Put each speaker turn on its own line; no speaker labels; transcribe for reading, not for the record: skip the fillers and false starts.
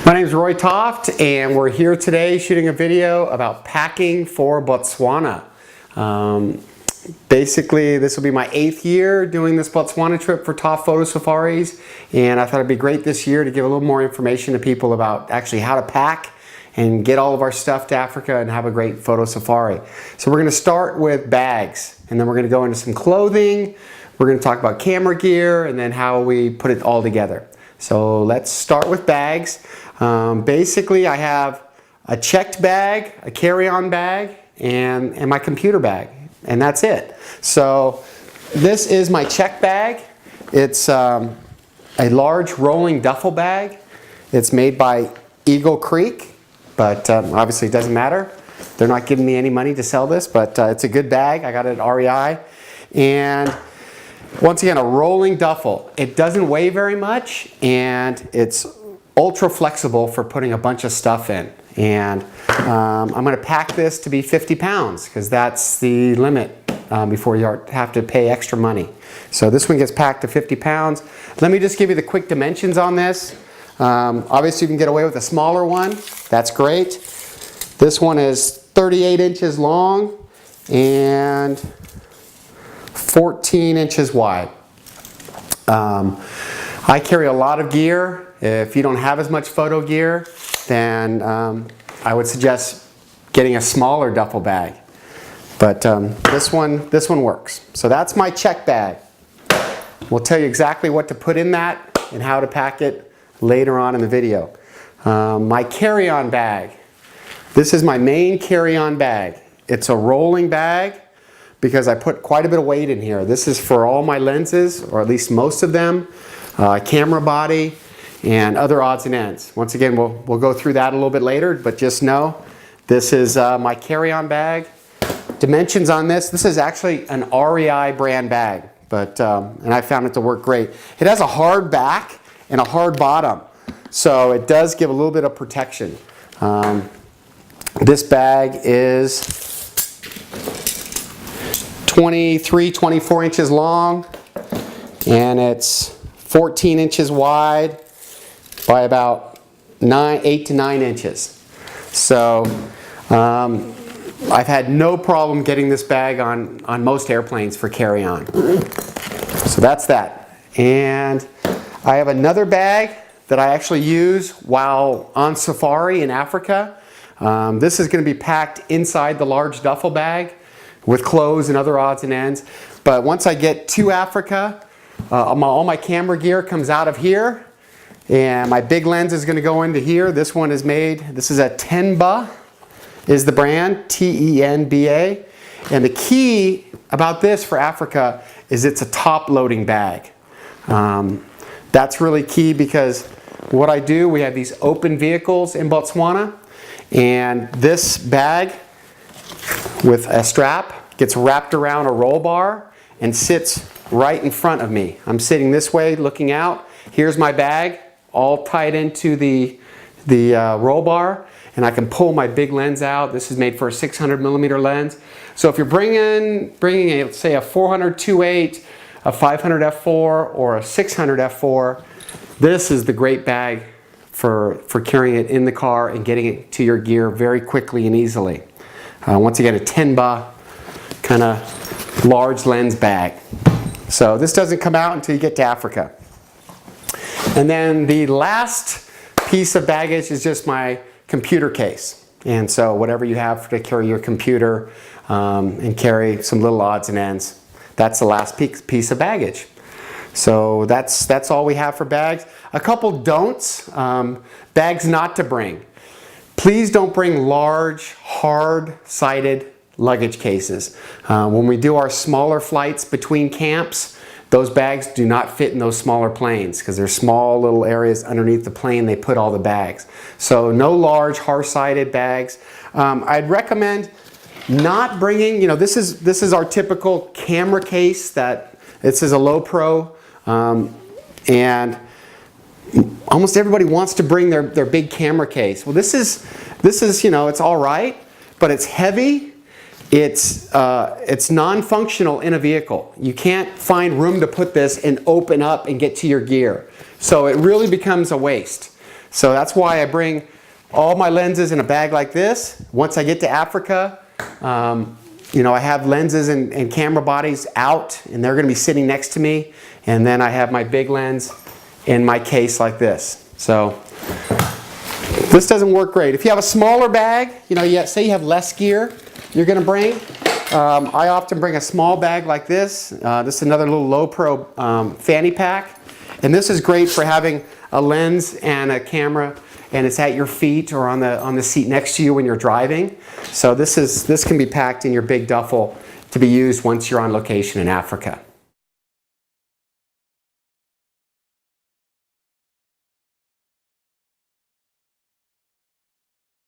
My name is Roy Toft, and we're here today shooting a video about packing for Botswana. Basically, this will be my 8th year doing this Botswana trip for Toft Photo Safaris, and I thought it'd be great this year to give a little more information to people about actually how to pack and get all of our stuff to Africa and have a great photo safari. So we're going to start with bags, and then we're going to go into some clothing. We're going to talk about camera gear and then how we put it all together. So let's start with bags. Basically, I have a checked bag, a carry-on bag, and my computer bag, and that's it. So this is my check bag. It's a large rolling duffel bag. It's made by Eagle Creek, but obviously it doesn't matter. They're not giving me any money to sell this, but it's a good bag. I got it at REI. And once again, a rolling duffel. It doesn't weigh very much, and it's ultra flexible for putting a bunch of stuff in. And I'm going to pack this to be 50 pounds because that's the limit before you have to pay extra money. So this one gets packed to 50 pounds. Let me just give you the quick dimensions on this. Obviously you can get away with a smaller one. That's great. This one is 38 inches long and 14 inches wide. I carry a lot of gear. If you don't have as much photo gear, then I would suggest getting a smaller duffel bag. But this one works. So that's my check bag. We'll tell you exactly what to put in that and how to pack it later on in the video. My carry-on bag. This is my main carry-on bag. It's a rolling bag because I put quite a bit of weight in here. This is for all my lenses, or at least most of them, camera body, and other odds and ends. Once again, we'll go through that a little bit later, but just know this is my carry-on bag. Dimensions on this is actually an REI brand bag, but and I found it to work great. It has a hard back and a hard bottom, so it does give a little bit of protection. This bag is 24 inches long, and it's 14 inches wide by about 8 to 9 inches. So I've had no problem getting this bag on most airplanes for carry-on. So that's that. And I have another bag that I actually use while on safari in Africa. This is going to be packed inside the large duffel bag with clothes and other odds and ends. But once I get to Africa, all my camera gear comes out of here, and my big lens is going to go into here. This one is made, this is a Tenba is the brand, T-E-N-B-A. And the key about this for Africa is it's a top loading bag. That's really key because what I do, we have these open vehicles in Botswana, and this bag with a strap gets wrapped around a roll bar and sits right in front of me. I'm sitting this way looking out. Here's my bag all tied into the roll bar, and I can pull my big lens out. This is made for a 600mm lens. So if you're bringing a, let's say a 400 2.8, a 500 f4, or a 600 f4, this is the great bag for carrying it in the car and getting it to your gear very quickly and easily. Once again, a Tenba kind of large lens bag. So this doesn't come out until you get to Africa. And then the last piece of baggage is just my computer case. And so whatever you have to carry your computer and carry some little odds and ends, that's the last piece of baggage. So that's all we have for bags. A couple don'ts, bags not to bring. Please don't bring large, hard-sided luggage cases. When we do our smaller flights between camps, those bags do not fit in those smaller planes because there's small little areas underneath the plane they put all the bags. So no large, hard-sided bags. I'd recommend not bringing, this is our typical camera case this is a low pro, and almost everybody wants to bring their big camera case. Well, this is it's all right, but it's heavy. It's non-functional in a vehicle. You can't find room to put this and open up and get to your gear. So it really becomes a waste. So that's why I bring all my lenses in a bag like this. Once I get to Africa, you know, I have lenses and camera bodies out, and they're going to be sitting next to me. And then I have my big lens in my case like this. So this doesn't work great. If you have a smaller bag, you know, say you have less gear you're going to bring. I often bring a small bag like this. This is another little low pro fanny pack. And this is great for having a lens and a camera, and it's at your feet or on the seat next to you when you're driving. So this can be packed in your big duffel to be used once you're on location in Africa.